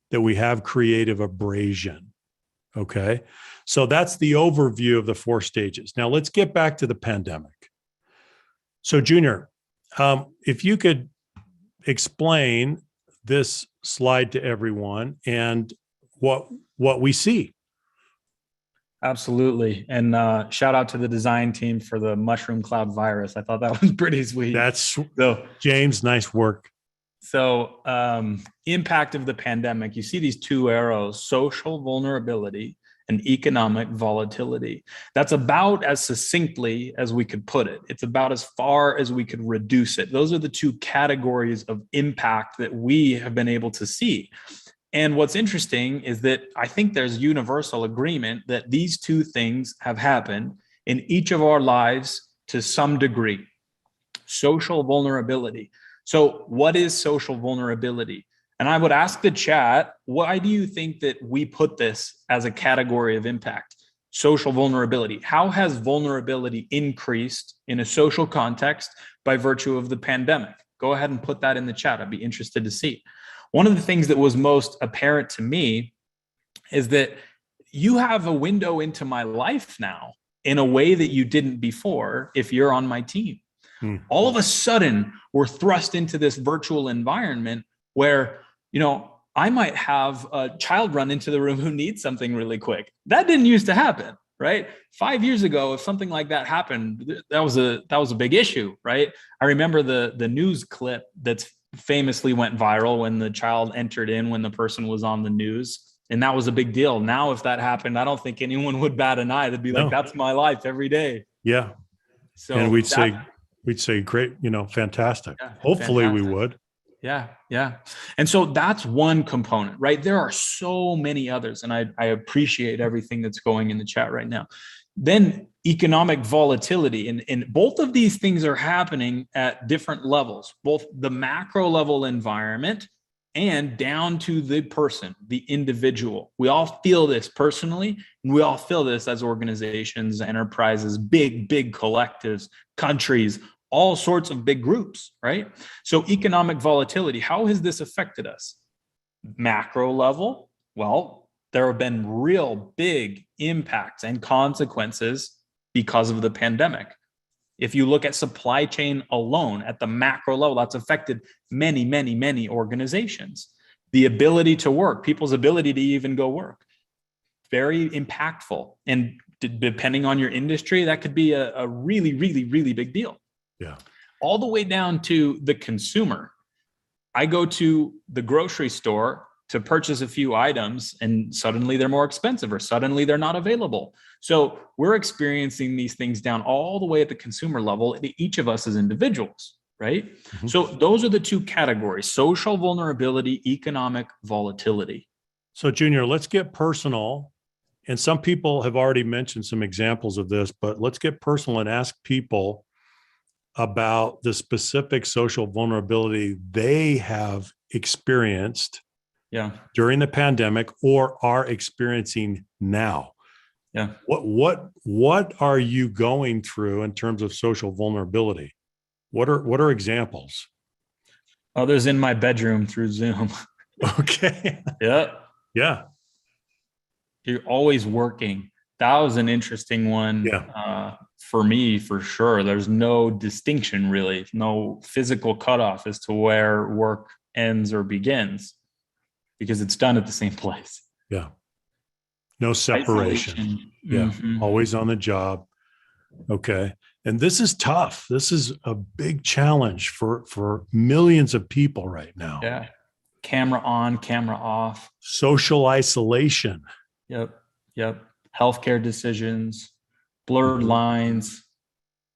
that we have creative abrasion. Okay. So that's the overview of the 4 stages. Now let's get back to the pandemic. So Junior, if you could explain this slide to everyone and what we see. Absolutely. And shout out to the design team for the mushroom cloud virus. I thought that was pretty sweet. That's so James, nice work. So impact of the pandemic, you see these 2 arrows, social vulnerability and economic volatility. That's about as succinctly as we could put it. It's about as far as we could reduce it. Those are the 2 categories of impact that we have been able to see. And what's interesting is that I think there's universal agreement that these 2 things have happened in each of our lives to some degree. Social vulnerability. So what is social vulnerability? And I would ask the chat, why do you think that we put this as a category of impact? Social vulnerability. How has vulnerability increased in a social context by virtue of the pandemic? Go ahead and put that in the chat. I'd be interested to see. One of the things that was most apparent to me is that you have a window into my life now in a way that you didn't before if you're on my team. All of a sudden, we're thrust into this virtual environment where, I might have a child run into the room who needs something really quick. That didn't used to happen, right? 5 years ago, if something like that happened, that was a big issue, right? I remember the news clip that's famously went viral when the child entered in when the person was on the news. And that was a big deal. Now, if that happened, I don't think anyone would bat an eye. They'd be like, that's my life every day. Yeah. So and we'd say, we'd say great, fantastic. Yeah, Hopefully we fantastic. would. Yeah, yeah. And so that's one component, right? There are so many others, and I appreciate everything that's going in the chat right now. Then economic volatility, and both of these things are happening at different levels, both the macro level environment and down to the person, the individual. We all feel this personally, and we all feel this as organizations, enterprises, big collectives, countries, all sorts of big groups, right? So economic volatility, how has this affected us? Macro level, well, there have been real big impacts and consequences because of the pandemic. If you look at supply chain alone at the macro level, that's affected many organizations. The ability to work, people's ability to even go work, very impactful. And depending on your industry, that could be a really big deal. Yeah. All the way down to the consumer. I go to the grocery store to purchase a few items and suddenly they're more expensive or suddenly they're not available. So we're experiencing these things down all the way at the consumer level, each of us as individuals, right? Mm-hmm. So those are the two categories: social vulnerability, economic volatility. So Junior, let's get personal. And some people have already mentioned some examples of this, but let's get personal and ask people about the specific social vulnerability they have experienced during the pandemic or are experiencing now. Yeah. What are you going through in terms of social vulnerability? What are examples? Others in my bedroom through Zoom. Okay. Yeah. Yeah. You're always working. That was an interesting one. For me, for sure. There's no distinction, really, no physical cutoff as to where work ends or begins, because it's done at the same place. Yeah. No separation. Isolation. Yeah. Mm-hmm. Always on the job. Okay. And this is tough. This is a big challenge for millions of people right now. Yeah. Camera on, camera off. Social isolation. Yep. Healthcare decisions. Blurred lines.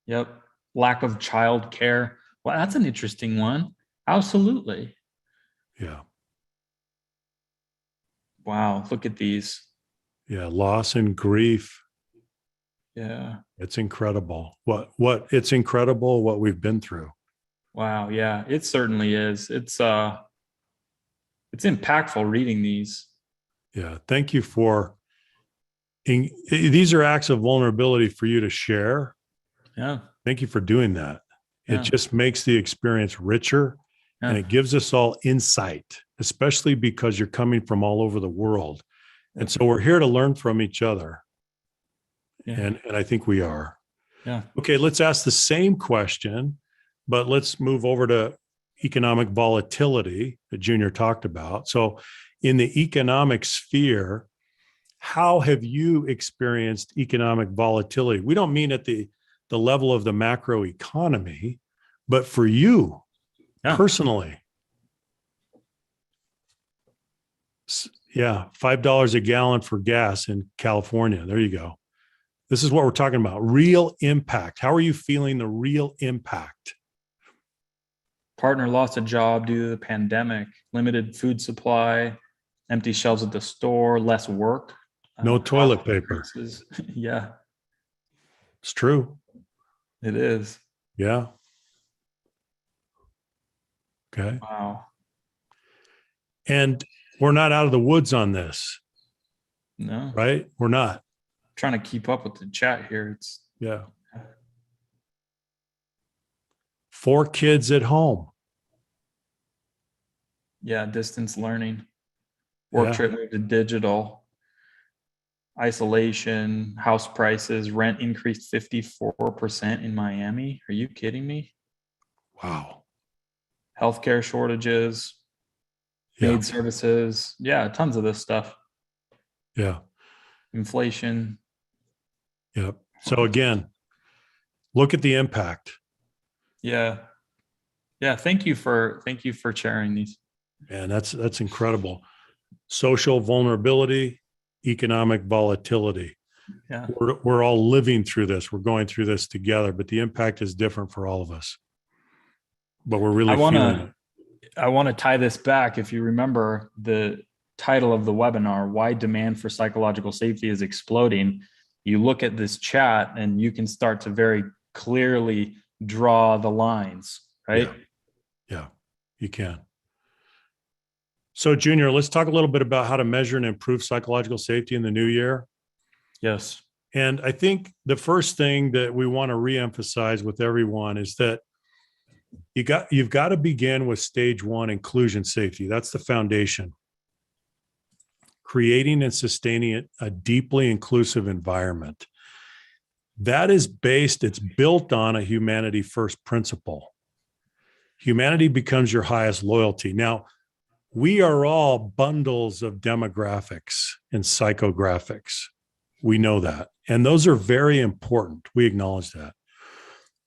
Yep. Lack of childcare. Well, that's an interesting one. Absolutely. Yeah. Wow. Look at these. Yeah. Loss and grief. Yeah. It's incredible. It's incredible what we've been through. Wow. Yeah. It certainly is. It's impactful reading these. Yeah. Thank you for these are acts of vulnerability for you to share. Yeah. Thank you for doing that. Yeah. It just makes the experience richer and it gives us all insight, especially because you're coming from all over the world. And so we're here to learn from each other. Yeah. And I think we are. Yeah. Okay, let's ask the same question, but let's move over to economic volatility that Junior talked about. So in the economic sphere, how have you experienced economic volatility? We don't mean at the level of the macro economy, but for you personally. Yeah, $5 a gallon for gas in California. There you go. This is what we're talking about. Real impact. How are you feeling the real impact? Partner lost a job due to the pandemic, limited food supply, empty shelves at the store, less work. No toilet paper. Yeah. It's true. It is. Yeah. Okay. Wow. And we're not out of the woods on this. No. Right? We're not. I'm trying to keep up with the chat here. Yeah. 4 kids at home. Yeah. Distance learning. Work trip moved to digital. Isolation, house prices, rent increased 54% in Miami. Are you kidding me? Wow. Healthcare shortages, maid services. Yeah, tons of this stuff. Yeah. Inflation. Yep. So again, look at the impact. Yeah. Yeah. Thank you for sharing these. Man, that's incredible. Social vulnerability, economic volatility. Yeah. We're all living through this. We're going through this together, but the impact is different for all of us. But we're really feeling it. I want to tie this back. If you remember the title of the webinar, Why Demand for Psychological Safety is Exploding, you look at this chat and you can start to very clearly draw the lines, right? Yeah, you can. So, Junior, let's talk a little bit about how to measure and improve psychological safety in the new year. Yes. And I think the first thing that we want to reemphasize with everyone is that you've got to begin with stage one, inclusion safety. That's the foundation. Creating and sustaining a deeply inclusive environment. That is it's built on a humanity first principle. Humanity becomes your highest loyalty. Now, we are all bundles of demographics and psychographics. We know that. And those are very important. We acknowledge that.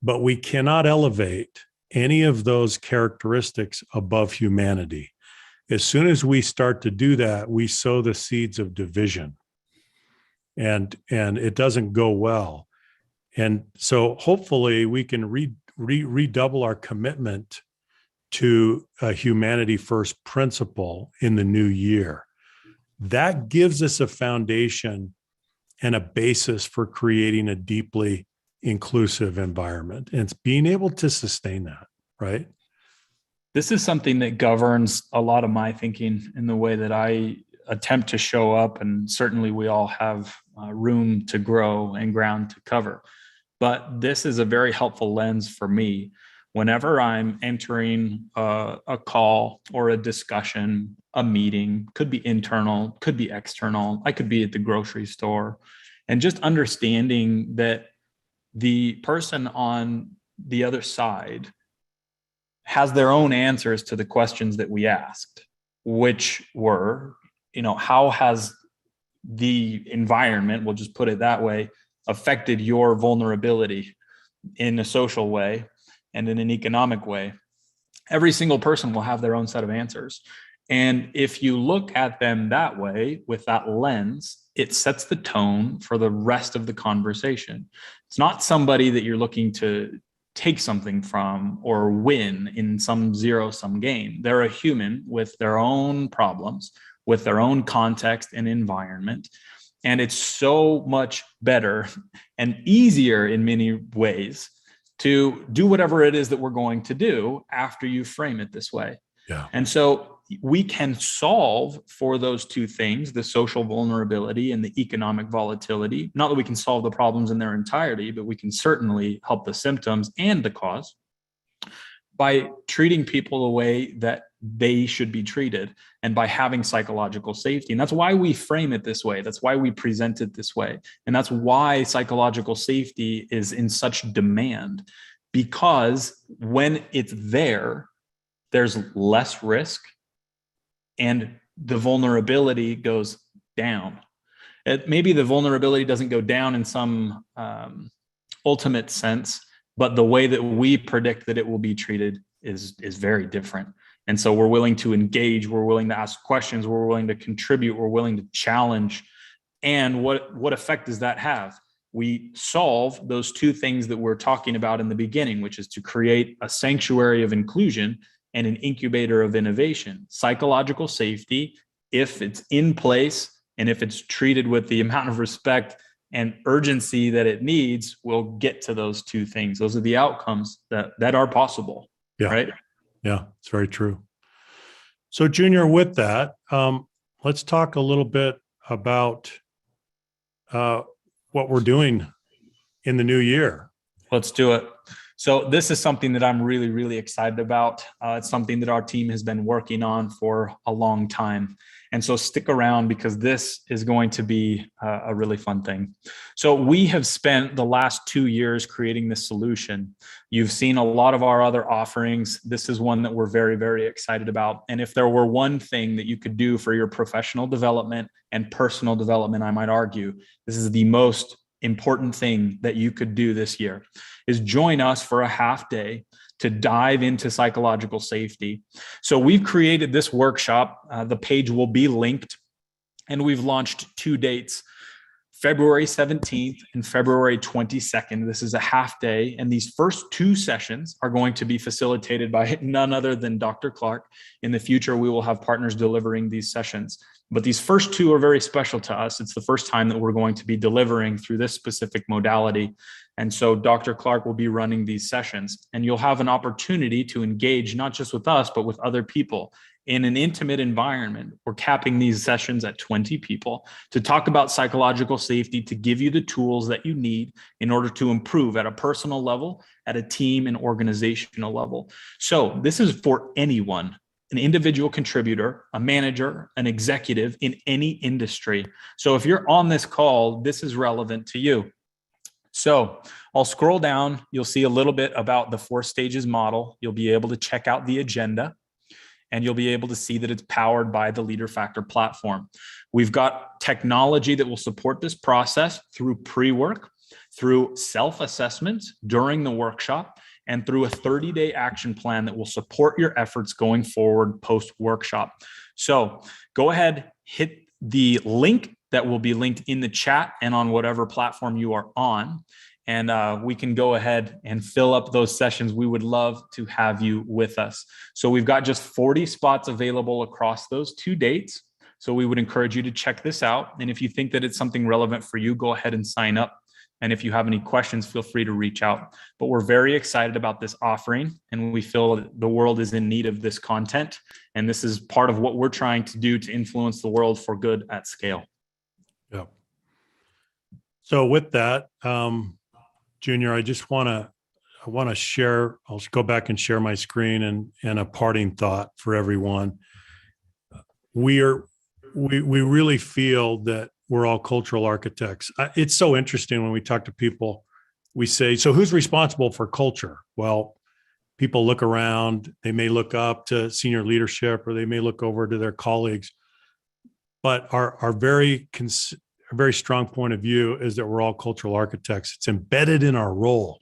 But we cannot elevate any of those characteristics above humanity. As soon as we start to do that, we sow the seeds of division. And it doesn't go well. And so hopefully we can redouble our commitment to a humanity first principle in the new year. That gives us a foundation and a basis for creating a deeply inclusive environment. And it's being able to sustain that, right? This is something that governs a lot of my thinking in the way that I attempt to show up. And certainly we all have room to grow and ground to cover. But this is a very helpful lens for me. Whenever I'm entering a call or a discussion, a meeting, could be internal, could be external, I could be at the grocery store, and just understanding that the person on the other side has their own answers to the questions that we asked, which were, how has the environment, we'll just put it that way, affected your vulnerability in a social way and in an economic way? Every single person will have their own set of answers. And if you look at them that way, with that lens, it sets the tone for the rest of the conversation. It's not somebody that you're looking to take something from or win in some zero-sum game. They're a human with their own problems, with their own context and environment. And it's so much better and easier in many ways to do whatever it is that we're going to do after you frame it this way. Yeah. And so we can solve for those two things, the social vulnerability and the economic volatility. Not that we can solve the problems in their entirety, but we can certainly help the symptoms and the cause by treating people the way that they should be treated and by having psychological safety. And that's why we frame it this way. That's why we present it this way. And that's why psychological safety is in such demand, because when it's there, there's less risk and the vulnerability goes down. Maybe the vulnerability doesn't go down in some ultimate sense, but the way that we predict that it will be treated is very different. And so we're willing to engage, we're willing to ask questions, we're willing to contribute, we're willing to challenge. And what effect does that have? We solve those two things that we're talking about in the beginning, which is to create a sanctuary of inclusion and an incubator of innovation. Psychological safety, if it's in place and if it's treated with the amount of respect and urgency that it needs, will get to those two things. Those are the outcomes that are possible. Yeah. Right? Yeah, it's very true. So, Junior, with that, let's talk a little bit about what we're doing in the new year. Let's do it. So this is something that I'm really, really excited about. It's something that our team has been working on for a long time. And so stick around, because this is going to be a really fun thing. So we have spent the last 2 years creating this solution. You've seen a lot of our other offerings. This is one that we're very, very excited about. And if there were one thing that you could do for your professional development and personal development, I might argue, this is the most important thing that you could do this year, is join us for a half day to dive into psychological safety. So we've created this workshop. The page will be linked, and we've launched 2 dates. February 17th and February 22nd. This is a half day. And these first two sessions are going to be facilitated by none other than Dr. Clark. In the future, we will have partners delivering these sessions. But these first two are very special to us. It's the first time that we're going to be delivering through this specific modality. And so Dr. Clark will be running these sessions, and you'll have an opportunity to engage not just with us, but with other people in an intimate environment. We're capping these sessions at 20 people to talk about psychological safety, to give you the tools that you need in order to improve at a personal level, at a team and organizational level. So this is for anyone, an individual contributor, a manager, an executive in any industry. So if you're on this call, this is relevant to you. So I'll scroll down. You'll see a little bit about the 4 stages model. You'll be able to check out the agenda, and you'll be able to see that it's powered by the Leader Factor platform. We've got technology that will support this process through pre-work, through self-assessments during the workshop, and through a 30-day action plan that will support your efforts going forward post-workshop. So go ahead, hit the link that will be linked in the chat and on whatever platform you are on. And we can go ahead and fill up those sessions. We would love to have you with us. So we've got just 40 spots available across those 2 dates. So we would encourage you to check this out. And if you think that it's something relevant for you, go ahead and sign up. And if you have any questions, feel free to reach out. But we're very excited about this offering, and we feel that the world is in need of this content. And this is part of what we're trying to do to influence the world for good at scale. Yeah. So with that, Junior, I want to share, I'll go back and share my screen and a parting thought for everyone. We really feel that we're all cultural architects. It's so interesting when we talk to people, we say, so who's responsible for culture? Well, people look around, they may look up to senior leadership, or they may look over to their colleagues. But our very strong point of view is that we're all cultural architects. It's embedded in our role.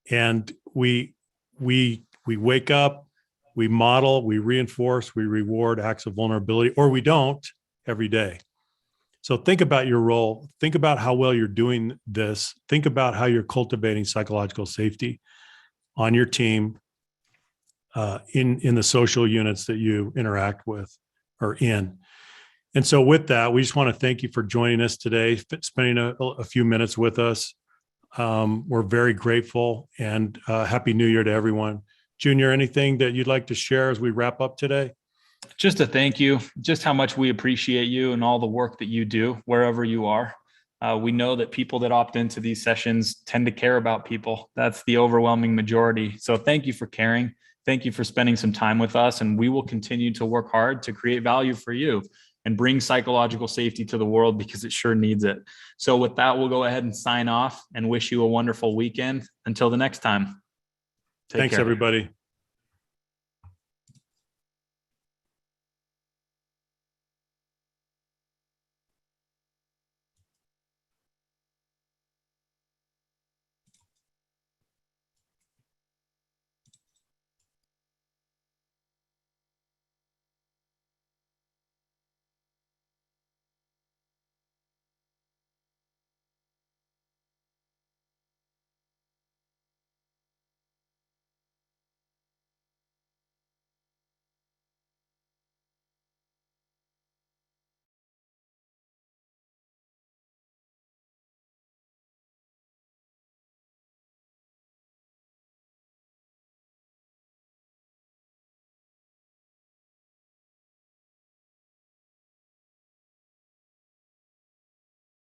And we wake up, we model, we reinforce, we reward acts of vulnerability, or we don't every day. So think about your role. Think about how well you're doing this. Think about how you're cultivating psychological safety on your team, in the social units that you interact with or in. And so with that, we just want to thank you for joining us today, spending a few minutes with us. We're very grateful, and Happy New Year to everyone. Junior, anything that you'd like to share as we wrap up today? Just a thank you, just how much we appreciate you and all the work that you do wherever you are. We know that people that opt into these sessions tend to care about people. That's the overwhelming majority. So thank you for caring. Thank you for spending some time with us, and we will continue to work hard to create value for you and bring psychological safety to the world, because it sure needs it. So with that, we'll go ahead and sign off and wish you a wonderful weekend. Until the next time. Thanks, everybody.